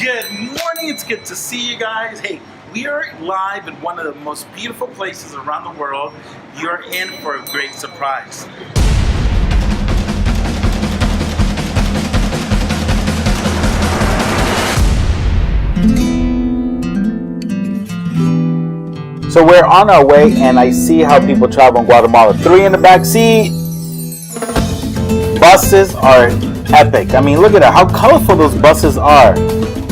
Good morning, it's good to see you guys. Hey, we are live in one of the most beautiful places around the world. You're in for a great surprise. So we're on our way and I see how people travel in Guatemala. 3 in the back seat. Buses are epic. I mean, look at that, how colorful those buses are.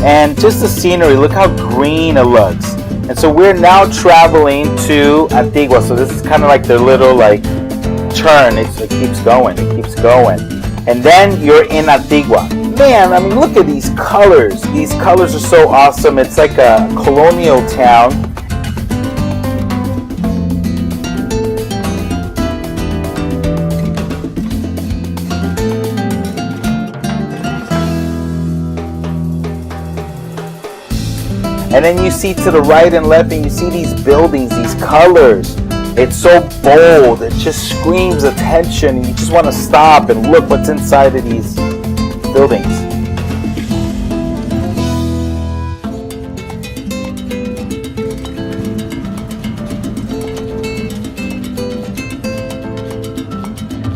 And just the scenery, look how green it looks. And so we're now traveling to Antigua. So this is kind of like their little turn. It keeps going, it keeps going. And then you're in Antigua. Man, I mean, look at these colors. These colors are so awesome. It's like a colonial town. And then you see to the right and left and you see these buildings, these colors. It's so bold, it just screams attention. And you just want to stop and look what's inside of these buildings.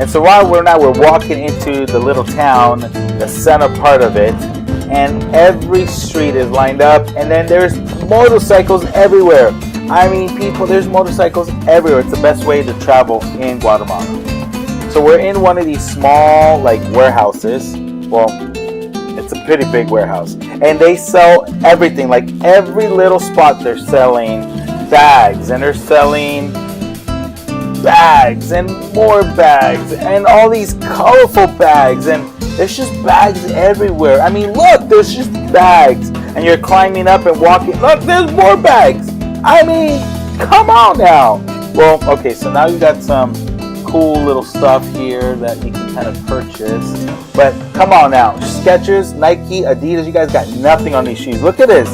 And so while we're walking into the little town, the center part of it, and every street is lined up, and then there's motorcycles everywhere. I mean, people, there's motorcycles everywhere. It's the best way to travel in Guatemala. So we're in one of these small warehouses. Well, it's a pretty big warehouse, and they sell everything. Like every little spot they're selling bags, and they're selling bags and more bags and all these colorful bags, and there's just bags everywhere. I mean, look, there's just bags. And you're climbing up and walking. Look, there's more bags. I mean, come on now. Well, okay, so now you got some cool little stuff here that you can kind of purchase. But come on now. Skechers, Nike, Adidas, you guys got nothing on these shoes. Look at this.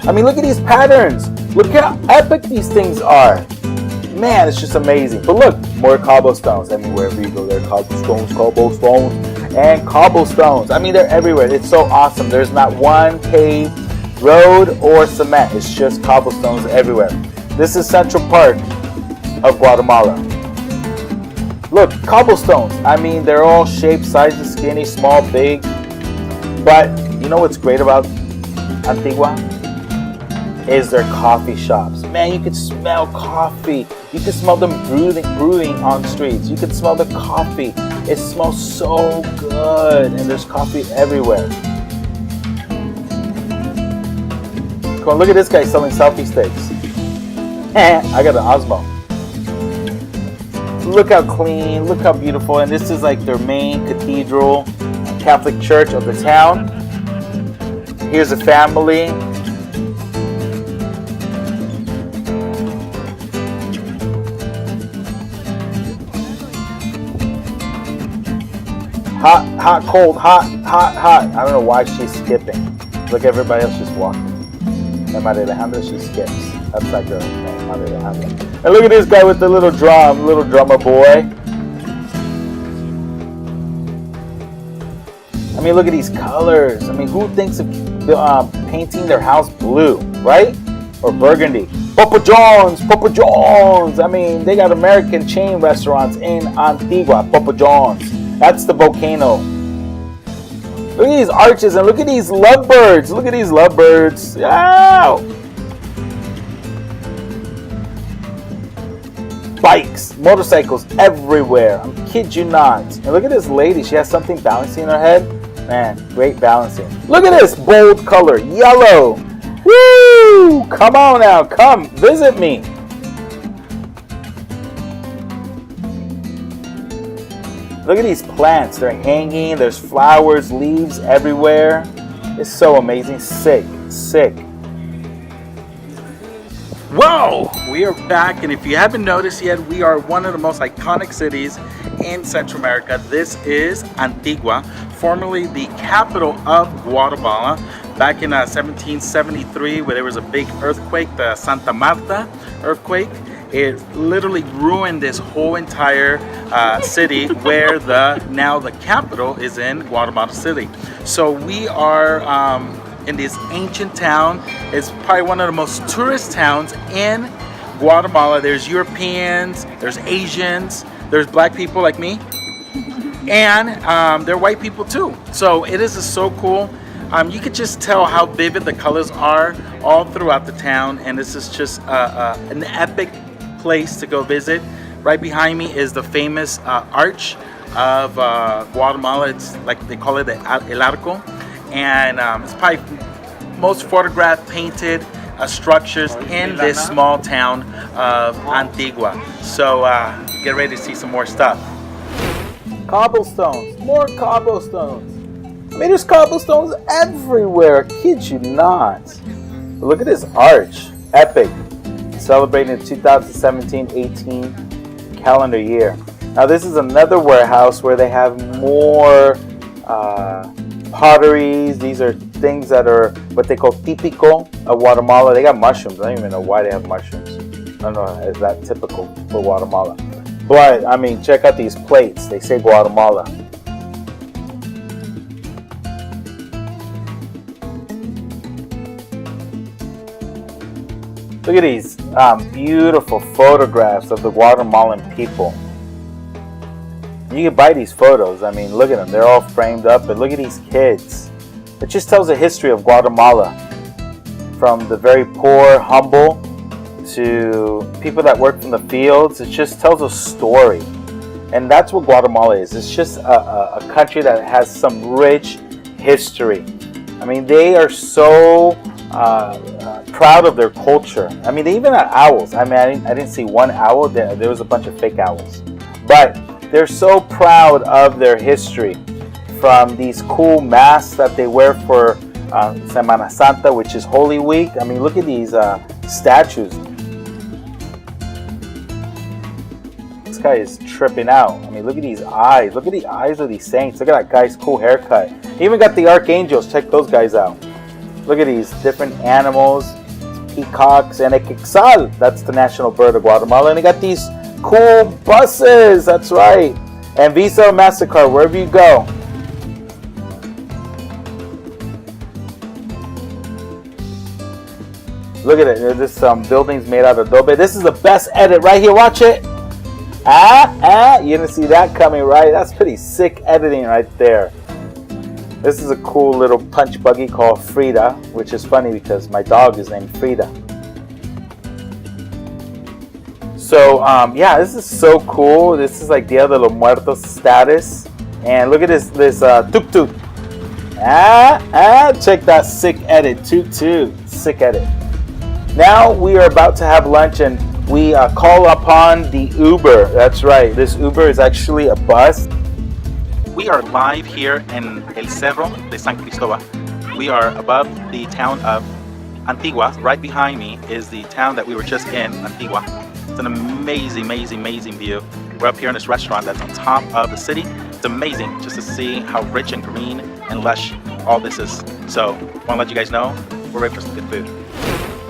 I mean, look at these patterns. Look how epic these things are. Man, it's just amazing. But look, more cobblestones. I mean, wherever you go, there are cobblestones. And cobblestones. I mean, they're everywhere. It's so awesome. There's not one paved road or cement. It's just cobblestones everywhere. This is Central Park of Guatemala. Look, cobblestones. I mean, they're all shaped, sizes, skinny, small, big. But you know what's great about Antigua? Is their coffee shops. Man, you can smell coffee. You can smell them brewing on streets. You can smell the coffee. It smells so good, and there's coffee everywhere. Come on, look at this guy selling selfie sticks. I got an Osmo. Look how clean, look how beautiful, and this is like their main cathedral, Catholic church of the town. Here's a family. Hot, cold, hot. I don't know why she's skipping. Look, everybody else just walking. And Maria Alejandra, she skips. That's that girl, Maria Alejandra. And look at this guy with the little drummer boy. I mean, look at these colors. I mean, who thinks of painting their house blue, right? Or burgundy? Papa John's. I mean, they got American chain restaurants in Antigua. Papa John's. That's the volcano. Look at these arches and look at these lovebirds. Look at these lovebirds. Ow! Bikes, motorcycles everywhere. I kid you not. And look at this lady. She has something balancing in her head. Man, great balancing. Look at this bold color, yellow. Woo! Come on now. Come visit me. Look at these plants. They're hanging. There's flowers, leaves everywhere. It's so amazing. Sick. Whoa! We are back, and if you haven't noticed yet, we are one of the most iconic cities in Central America. This is Antigua, formerly the capital of Guatemala. Back in 1773, where there was a big earthquake, the Santa Marta earthquake. It literally ruined this whole entire city, where now the capital is in Guatemala City. So we are in this ancient town. It's probably one of the most tourist towns in Guatemala. There's Europeans, there's Asians, there's black people like me, and there are white people too. So it is so cool. You could just tell how vivid the colors are all throughout the town, and this is just an epic place to go visit. Right behind me is the famous arch of Guatemala. It's like they call it El Arco, and it's probably most photographed, painted structures in this small town of Antigua. So get ready to see some more stuff. Cobblestones, more cobblestones. I mean, there's cobblestones everywhere. Kid you not. Look at this arch, epic. Celebrating the 2017-18 calendar year. Now this is another warehouse where they have more potteries. These are things that are what they call típico of Guatemala. They got mushrooms. I don't even know why they have mushrooms. I don't know if that's typical for Guatemala. But I mean, check out these plates. They say Guatemala. Look at these beautiful photographs of the Guatemalan people. You can buy these photos. I mean, look at them. They're all framed up. But look at these kids. It just tells the history of Guatemala. From the very poor, humble, to people that work in the fields. It just tells a story. And that's what Guatemala is. It's just a country that has some rich history. I mean, they are so proud of their culture. I mean, they even have owls. I mean, I didn't see one owl. There was a bunch of fake owls. But they're so proud of their history, from these cool masks that they wear for Semana Santa, which is Holy Week. I mean, look at these statues. This guy is tripping out. I mean, look at these eyes. Look at the eyes of these saints. Look at that guy's cool haircut. He even got the archangels. Check those guys out. Look at these different animals, peacocks, and a quetzal. That's the national bird of Guatemala. And they got these cool buses. That's right. And Visa or MasterCard, wherever you go. Look at it. There's some buildings made out of adobe. This is the best edit right here. Watch it. You didn't see that coming, right? That's pretty sick editing right there. This is a cool little punch buggy called Frida, which is funny because my dog is named Frida. So, yeah, this is so cool. This is like Dia de los Muertos status. And look at this tuk-tuk. Check that sick edit. Tuk-tuk. Sick edit. Now we are about to have lunch and we call upon the Uber. That's right. This Uber is actually a bus. We are live here in El Cerro de San Cristobal. We are above the town of Antigua. Right behind me is the town that we were just in, Antigua. It's an amazing, amazing, amazing view. We're up here in this restaurant that's on top of the city. It's amazing just to see how rich and green and lush all this is. So, I want to let you guys know we're ready for some good food.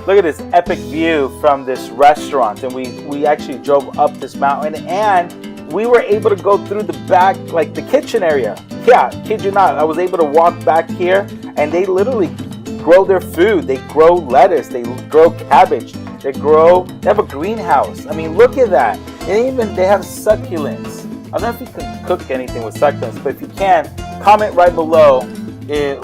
Look at this epic view from this restaurant. And we actually drove up this mountain and we were able to go through the back, like the kitchen area. Yeah, kid you not. I was able to walk back here and they literally grow their food. They grow lettuce. They grow cabbage. They have a greenhouse. I mean, look at that. And even they have succulents. I don't know if you can cook anything with succulents, but if you can, comment right below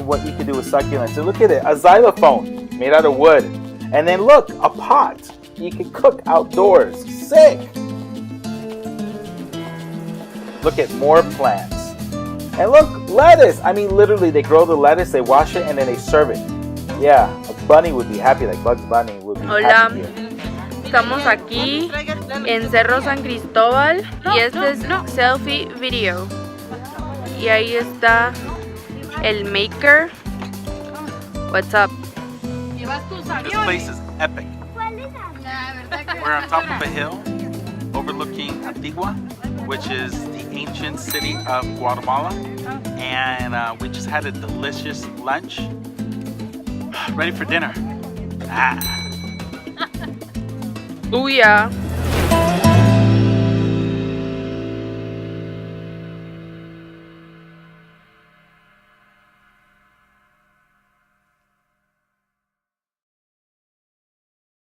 what you can do with succulents. And look at it, a xylophone made out of wood. And then look, a pot. You can cook outdoors. Sick. Look at more plants. And look, lettuce. I mean, literally, they grow the lettuce, they wash it, and then they serve it. Yeah, a bunny would be happy, like Bugs Bunny would be happy here. Estamos aquí en Cerro San Cristóbal y este es selfie video. Y ahí está el maker. What's up? This place is epic. We're on top of a hill overlooking Antigua, which is the ancient city of Guatemala. And we just had a delicious lunch. Ready for dinner. Oh yeah.